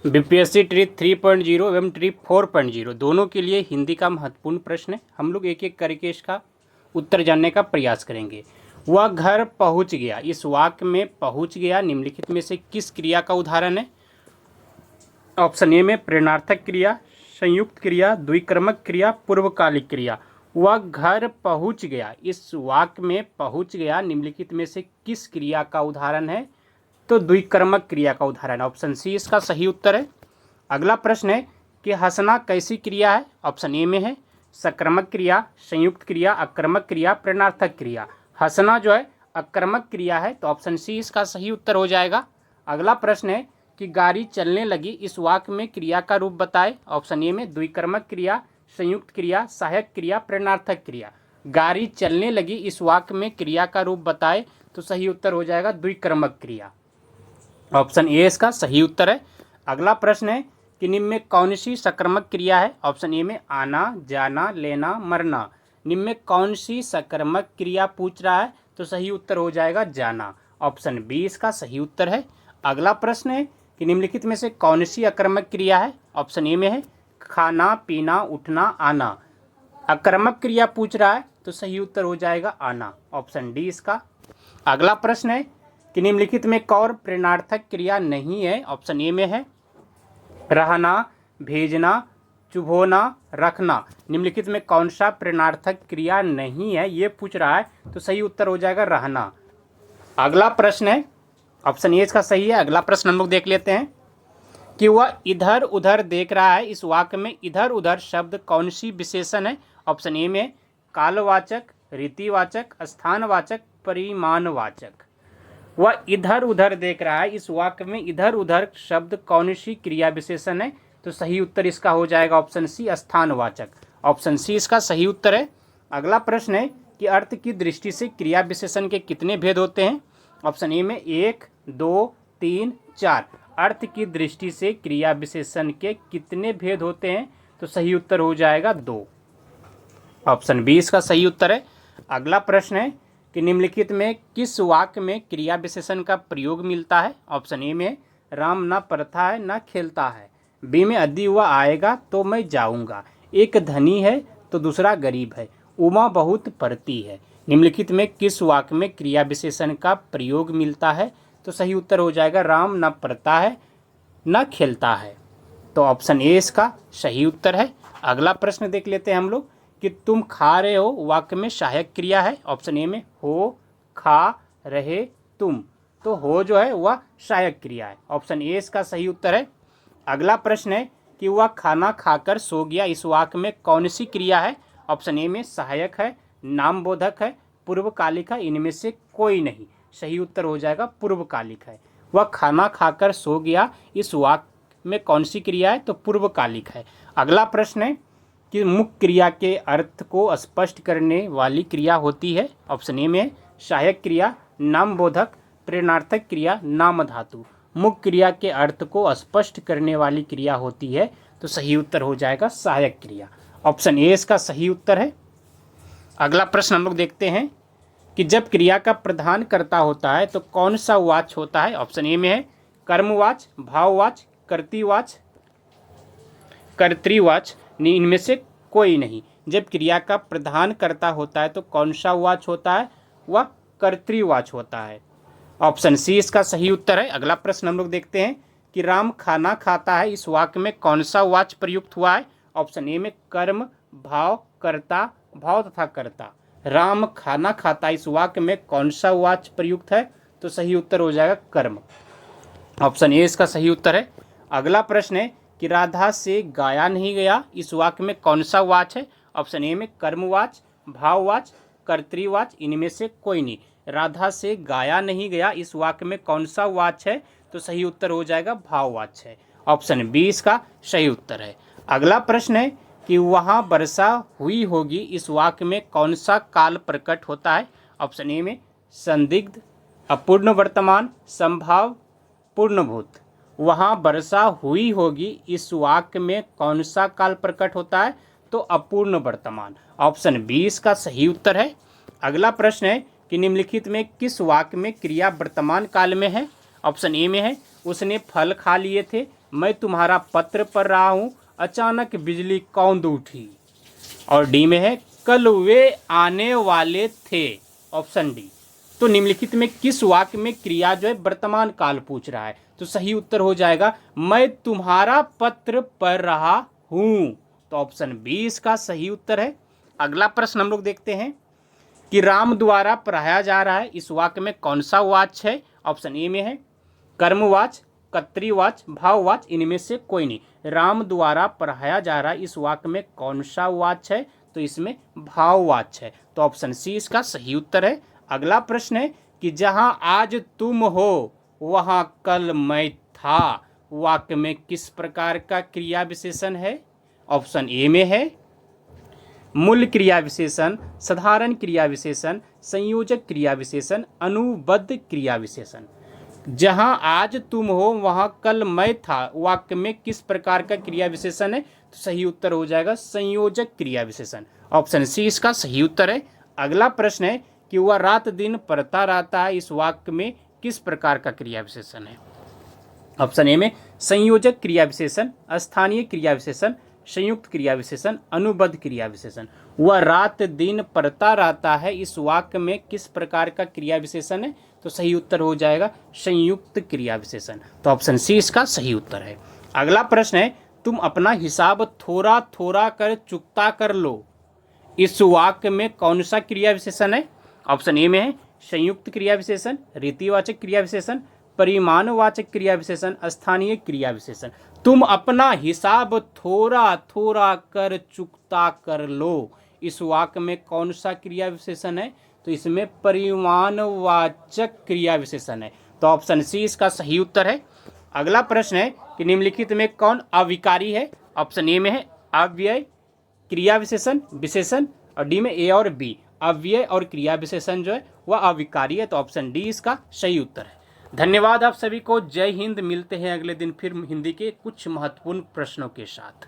BPSC trick 3.0 एवं trick 4.0 दोनों के लिए हिंदी का महत्वपूर्ण प्रश्न है। हम लोग एक एक करके इसका उत्तर जानने का प्रयास करेंगे। वह घर पहुंच गया, इस वाक्य में पहुंच गया निम्नलिखित में से किस क्रिया का उदाहरण है? ऑप्शन ए में प्रेरणार्थक क्रिया, संयुक्त क्रिया, द्विकर्मक क्रिया, पूर्वकालिक क्रिया। वह घर पहुंच गया, इस वाक्य में पहुंच गया निम्नलिखित में से किस क्रिया का उदाहरण है? तो द्विकर्मक क्रिया का उदाहरण। ऑप्शन सी इसका सही उत्तर है। अगला प्रश्न है कि हंसना कैसी क्रिया है? ऑप्शन ए में है सकर्मक क्रिया, संयुक्त क्रिया, अकर्मक क्रिया, प्रेरणार्थक क्रिया। हंसना जो है अकर्मक क्रिया है, तो ऑप्शन सी इसका सही उत्तर हो जाएगा। अगला प्रश्न है कि गाड़ी चलने लगी, इस वाक्य में क्रिया का रूप बताए। ऑप्शन ए में द्विकर्मक क्रिया, संयुक्त क्रिया, सहायक क्रिया, प्रेरणार्थक क्रिया। गाड़ी चलने लगी, इस वाक्य में क्रिया का रूप बताए, तो सही उत्तर हो जाएगा द्विकर्मक क्रिया। ऑप्शन ए इसका सही उत्तर है। अगला प्रश्न है कि निम्न में कौन सी सकर्मक क्रिया है? ऑप्शन ए में आना, जाना, लेना, मरना। निम्न में कौन सी सकर्मक क्रिया पूछ रहा है, तो सही उत्तर हो जाएगा जाना। ऑप्शन बी इसका सही उत्तर है। अगला प्रश्न है कि निम्नलिखित में से कौन सी अकर्मक क्रिया है? ऑप्शन ए में है खाना, पीना, उठना, आना। अकर्मक क्रिया पूछ रहा है, तो सही उत्तर हो जाएगा आना। ऑप्शन डी इसका। अगला प्रश्न है कि निम्नलिखित में कौन प्रेरणार्थक क्रिया नहीं है? ऑप्शन ए में है रहना, भेजना, चुभोना, रखना। निम्नलिखित में कौन सा प्रेरणार्थक क्रिया नहीं है, ये पूछ रहा है, तो सही उत्तर हो जाएगा रहना। अगला प्रश्न है, ऑप्शन ए इसका सही है। अगला प्रश्न हम लोग देख लेते हैं कि वह इधर उधर देख रहा है, इस वाक्य में इधर उधर शब्द कौन सी विशेषण है? ऑप्शन ए में कालवाचक, रीतिवाचक, स्थानवाचक, परिमाणवाचक। वह इधर उधर देख रहा है, इस वाक्य में इधर उधर शब्द कौन सी क्रिया विशेषण है? तो सही उत्तर इसका हो जाएगा ऑप्शन सी स्थानवाचक। ऑप्शन सी इसका सही उत्तर है। अगला प्रश्न है कि अर्थ की दृष्टि से क्रिया विशेषण के कितने भेद होते हैं? ऑप्शन ए में 1, 2, 3, 4। अर्थ की दृष्टि से क्रिया विशेषण के कितने भेद होते हैं? तो सही उत्तर हो जाएगा 2। ऑप्शन बी इसका सही उत्तर है। अगला प्रश्न है कि निम्नलिखित में किस वाक्य में क्रिया विशेषण का प्रयोग मिलता है? ऑप्शन ए में राम न पढ़ता है न खेलता है। बी में यदि वह आएगा तो मैं जाऊंगा। एक धनी है तो दूसरा गरीब है। उमा बहुत पढ़ती है। निम्नलिखित में किस वाक्य में क्रिया विशेषण का प्रयोग मिलता है? तो सही उत्तर हो जाएगा राम न पढ़ता है न खेलता है। तो ऑप्शन ए इसका सही उत्तर है। अगला प्रश्न देख लेते हैं हम लोग कि तुम खा रहे हो, वाक्य में सहायक क्रिया है। ऑप्शन ए में हो, खा रहे, तुम। तो हो जो है वह सहायक क्रिया है। ऑप्शन ए इसका सही उत्तर है। अगला प्रश्न है कि वह खाना खाकर सो गया, इस वाक्य में कौन सी क्रिया है? ऑप्शन ए में सहायक है, नामबोधक है, पूर्वकालिक है, इनमें से कोई नहीं। सही उत्तर हो जाएगा पूर्वकालिक है। वह खाना खाकर सो गया, इस वाक्य में कौन सी क्रिया है? तो पूर्वकालिक है। अगला प्रश्न है कि मुख्य क्रिया के अर्थ को स्पष्ट करने वाली क्रिया होती है। ऑप्शन ए में सहायक क्रिया, नामबोधक, प्रेरणार्थक क्रिया, नाम धातु। मुख्य क्रिया के अर्थ को स्पष्ट करने वाली क्रिया होती है, तो सही उत्तर हो जाएगा सहायक क्रिया। ऑप्शन ए इसका सही उत्तर है। अगला प्रश्न हम लोग देखते हैं कि जब क्रिया का प्रधान कर्ता होता है तो कौन सा वाच होता है? ऑप्शन ए में है कर्मवाच, भाववाच, कर्तृवाच, कर्तृवाच। इनमें से कोई नहीं। जब क्रिया का प्रधान कर्ता होता है तो कौन सा वाच होता है? वह कर्तृवाच होता है। ऑप्शन सी इसका सही उत्तर है। अगला प्रश्न हम लोग देखते हैं कि राम खाना खाता है, इस वाक्य में कौन सा वाच प्रयुक्त हुआ है? ऑप्शन ए में कर्म, भाव, कर्ता, भाव तथा कर्ता। राम खाना खाता, इस वाक्य में कौन सा वाच प्रयुक्त है? तो सही उत्तर हो जाएगा कर्म। ऑप्शन ए इसका सही उत्तर है। अगला प्रश्न है कि राधा से गाया नहीं गया, इस वाक्य में कौन सा वाच है? ऑप्शन ए में कर्मवाच, भाववाच, कर्तृवाच, इनमें से कोई नहीं। राधा से गाया नहीं गया, इस वाक्य में कौन सा वाच है? तो सही उत्तर हो जाएगा भाववाच है। ऑप्शन बी इसका सही उत्तर है। अगला प्रश्न है कि वहाँ वर्षा हुई होगी, इस वाक्य में कौन सा काल प्रकट होता है? ऑप्शन ए में संदिग्ध, अपूर्ण वर्तमान, संभाव, पूर्णभूत। वहाँ वर्षा हुई होगी, इस वाक्य में कौन सा काल प्रकट होता है? तो अपूर्ण वर्तमान। ऑप्शन बी इसका सही उत्तर है। अगला प्रश्न है कि निम्नलिखित में किस वाक्य में क्रिया वर्तमान काल में है? ऑप्शन ए में है उसने फल खा लिए थे, मैं तुम्हारा पत्र पढ़ रहा हूँ, अचानक बिजली कौंध उठी। और डी में है कल वे आने वाले थे, ऑप्शन डी। तो निम्नलिखित में किस वाक्य में क्रिया जो है वर्तमान काल पूछ रहा है, तो सही उत्तर हो जाएगा मैं तुम्हारा पत्र पढ़ रहा हूं। तो ऑप्शन बी इसका सही उत्तर है। अगला प्रश्न हम लोग देखते हैं कि राम द्वारा पढ़ाया जा रहा है, इस वाक्य में कौन सा वाच्य है। ऑप्शन ए में है कर्मवाच्य, कर्तृवाच्य, भाववाच्य, इनमें से कोई नहीं। राम द्वारा पढ़ाया जा रहा है, इस वाक्य में कौन सा वाच्य है, तो इसमें भाववाच्य है। तो ऑप्शन सी इसका सही उत्तर है। अगला प्रश्न है कि जहां आज तुम हो वहां कल मैं था, वाक्य में किस प्रकार का क्रिया विशेषण है। ऑप्शन ए में है मूल क्रिया विशेषण, साधारण क्रिया विशेषण, संयोजक क्रिया विशेषण, अनुबद्ध क्रिया विशेषण। जहां आज तुम हो वहां कल मैं था, वाक्य में किस प्रकार का क्रिया विशेषण है, तो सही उत्तर हो जाएगा संयोजक क्रिया विशेषण। ऑप्शन सी इसका सही उत्तर है। अगला प्रश्न है कि वह रात दिन पढ़ता रहता है, इस वाक्य में किस प्रकार का क्रिया विशेषण है। ऑप्शन ए में संयोजक क्रिया विशेषण, स्थानीय क्रिया विशेषण, संयुक्त क्रिया विशेषण, अनुबद्ध क्रिया विशेषण। वह रात दिन पढ़ता रहता है, इस वाक्य में किस प्रकार का क्रिया विशेषण है, तो सही उत्तर हो जाएगा संयुक्त क्रिया विशेषण। तो ऑप्शन सी इसका सही उत्तर है। अगला प्रश्न है तुम अपना हिसाब थोड़ा थोड़ा कर चुकता कर लो, इस वाक्य में कौन सा क्रिया विशेषण है। ऑप्शन ए में है संयुक्त क्रिया विशेषण, रीतिवाचक क्रिया विशेषण, परिमाणवाचक क्रिया विशेषण, स्थानीय क्रिया विशेषण। तुम अपना हिसाब थोड़ा थोड़ा कर चुकता कर लो, इस वाक्य में कौन सा क्रिया विशेषण है, तो इसमें परिमाणवाचक क्रिया विशेषण है। तो ऑप्शन सी इसका सही उत्तर है। अगला प्रश्न है कि निम्नलिखित में कौन अविकारी है। ऑप्शन ए में है अव्यय, क्रिया विशेषण, विशेषण, और डी में ए और बी। अव्यय और क्रिया विशेषण जो है वह अविकारी है, तो ऑप्शन डी इसका सही उत्तर है। धन्यवाद आप सभी को। जय हिंद। मिलते हैं अगले दिन फिर हिंदी के कुछ महत्वपूर्ण प्रश्नों के साथ।